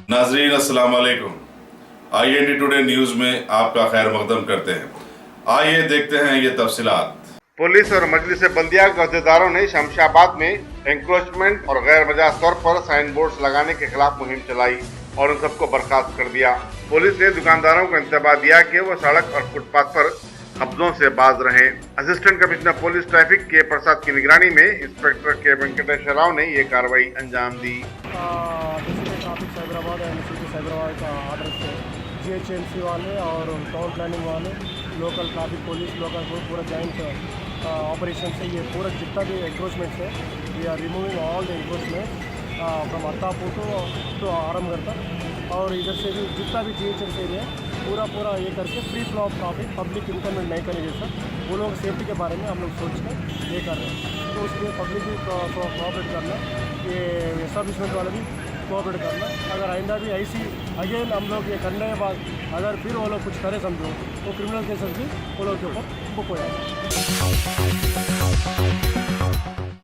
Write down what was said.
नाजरीन अस्सलाम वालेकुम। IND टुडे न्यूज में आपका खैर मकदम करते हैं। आइए देखते हैं ये तफसीलात। पुलिस और मजलिस बंदिया के अहदेदारों ने शमशाबाद में एंक्रोचमेंट और गैर मजाज तौर पर साइन बोर्ड लगाने के खिलाफ मुहिम चलाई और उन सबको बर्खास्त कर दिया। पुलिस ने दुकानदारों को इंतबाह दिया कि वो सड़क और फुटपाथ पर कब्जों से बाज रहे। असिस्टेंट कमिश्नर पुलिस ट्रैफिक के प्रसाद की निगरानी में इंस्पेक्टर के वेंकटेश्वर राव ने ये कार्रवाई अंजाम दी। ट्रैफिक साइबराबाद साइबराबाद का आर्डर से GHMC वाले और टाउन प्लानिंग वाले, लोकल ट्रैफिक पुलिस, लोकल पूरा जॉइंट ऑपरेशन से ये पूरा जितना भी एंक्रोचमेंट है, we are removing all the encroachment from Attapur to Aramghar तक। और इधर से भी जितना भी GHMC एरिया पूरा ये करके free flow of traffic, public इनकमेंट नहीं करेंगे सर। वो लोग सेफ्टी के बारे में हम लोग सोच के ये कर रहे हैं, तो उसके लिए पब्लिक भी कोऑपरेट करना, ये एस्टैब्लिशमेंट वाले भी कोऑपरेट करना। अगर आइंदा भी ऐसी अगेन हम लोग ये करने के बाद अगर फिर वो लोग कुछ करे समझो तो क्रिमिनल केसेस भी वो लोग के ऊपर बुक हो जाएगा।